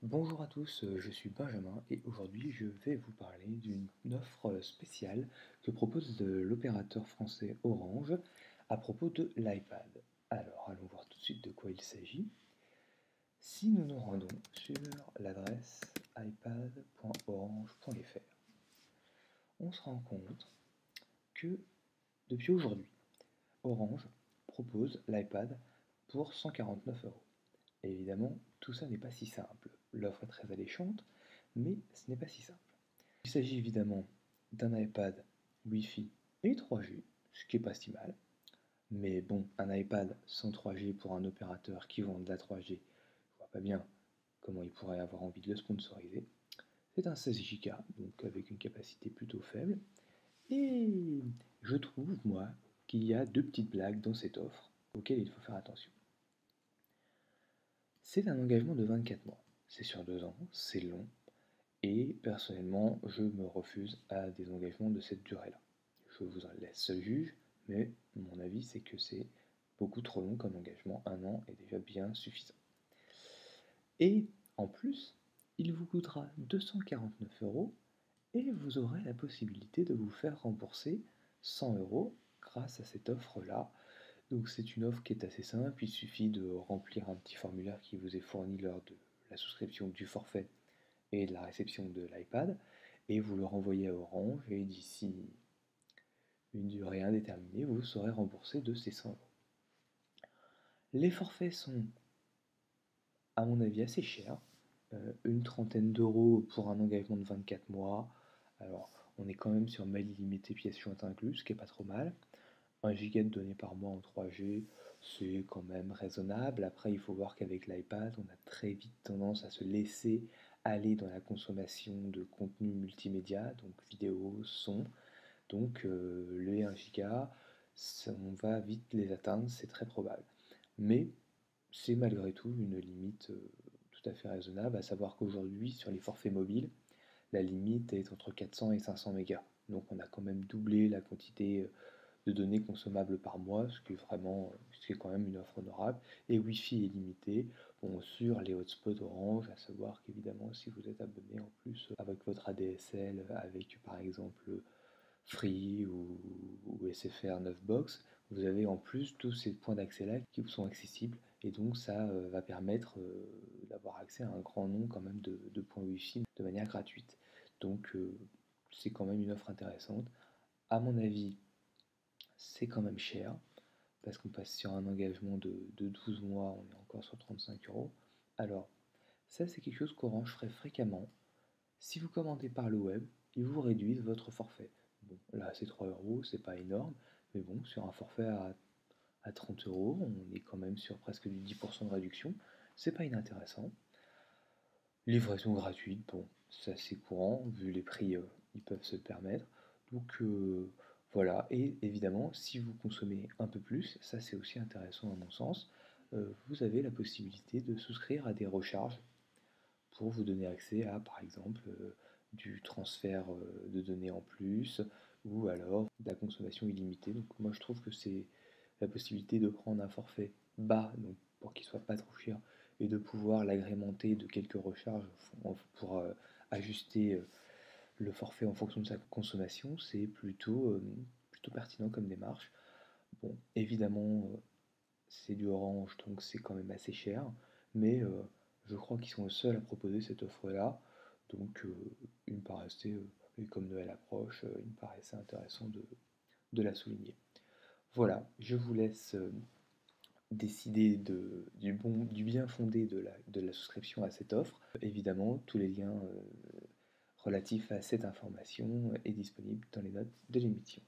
Bonjour à tous, je suis Benjamin et aujourd'hui je vais vous parler d'une offre spéciale que propose l'opérateur français Orange à propos de l'iPad. Alors allons voir tout de suite de quoi il s'agit. Si nous nous rendons sur l'adresse ipad.orange.fr, on se rend compte que depuis aujourd'hui, Orange propose l'iPad pour 149 euros. Et évidemment, tout ça n'est pas si simple. L'offre est très alléchante, mais ce n'est pas si simple. Il s'agit évidemment d'un iPad Wi-Fi et 3G, ce qui est pas si mal. Mais bon, un iPad sans 3G pour un opérateur qui vend de la 3G, je vois pas bien comment il pourrait avoir envie de le sponsoriser. C'est un 16 Go, donc avec une capacité plutôt faible. Et je trouve, moi, qu'il y a deux petites blagues dans cette offre auxquelles il faut faire attention. C'est un engagement de 24 mois. C'est sur 2 ans, c'est long, et personnellement, je me refuse à des engagements de cette durée-là. Je vous en laisse seul juge, mais mon avis c'est que c'est beaucoup trop long comme engagement. 1 an est déjà bien suffisant. Et en plus, il vous coûtera 249 euros et vous aurez la possibilité de vous faire rembourser 100 euros grâce à cette offre-là. Donc c'est une offre qui est assez simple, il suffit de remplir un petit formulaire qui vous est fourni lors de la souscription du forfait et de la réception de l'iPad, et vous le renvoyez à Orange, et d'ici une durée indéterminée, vous serez remboursé de ces 100 euros. Les forfaits sont, à mon avis, assez chers, une trentaine d'euros pour un engagement de 24 mois. Alors, on est quand même sur mail illimité pièces jointes inclus, ce qui est pas trop mal. 1 giga de données par mois en 3G, c'est quand même raisonnable. Après, il faut voir qu'avec l'iPad, on a très vite tendance à se laisser aller dans la consommation de contenu multimédia, donc vidéo, son. Donc les 1 giga, on va vite les atteindre, c'est très probable. Mais c'est malgré tout une limite tout à fait raisonnable, à savoir qu'aujourd'hui, sur les forfaits mobiles, la limite est entre 400 et 500 mégas. Donc on a quand même doublé la quantité de données consommables par mois, ce qui est quand même une offre honorable. Et Wi-Fi est limité. Bon, sur les hotspots Orange, à savoir qu'évidemment, si vous êtes abonné en plus avec votre ADSL, avec par exemple Free ou SFR 9box, vous avez en plus tous ces points d'accès-là qui vous sont accessibles. Et donc ça va permettre d'avoir accès à un grand nombre quand même de points Wi-Fi de manière gratuite. Donc c'est quand même une offre intéressante. À mon avis, c'est quand même cher, parce qu'on passe sur un engagement de 12 mois, on est encore sur 35 euros. Alors, ça c'est quelque chose qu'Orange ferait fréquemment. Si vous commandez par le web, ils vous réduisent votre forfait. Bon, là c'est 3 euros, c'est pas énorme, mais bon, sur un forfait à 30 euros, on est quand même sur presque du 10% de réduction. C'est pas inintéressant. Livraison gratuite, bon, c'est assez courant, vu les prix, ils peuvent se le permettre. Donc voilà, et évidemment, si vous consommez un peu plus, ça c'est aussi intéressant à mon sens, vous avez la possibilité de souscrire à des recharges pour vous donner accès à, par exemple, du transfert de données en plus, ou alors de la consommation illimitée. Donc moi je trouve que c'est la possibilité de prendre un forfait bas, donc pour qu'il soit pas trop cher, et de pouvoir l'agrémenter de quelques recharges pour ajuster le forfait en fonction de sa consommation, c'est plutôt pertinent comme démarche. Bon, évidemment, c'est du Orange, donc c'est quand même assez cher, mais je crois qu'ils sont les seuls à proposer cette offre-là, donc il me paraissait, et comme Noël approche, il me paraissait intéressant de la souligner. Voilà, je vous laisse décider du bien fondé de la souscription à cette offre. Évidemment, tous les liens relatifs à cette information est disponible dans les notes de l'émission.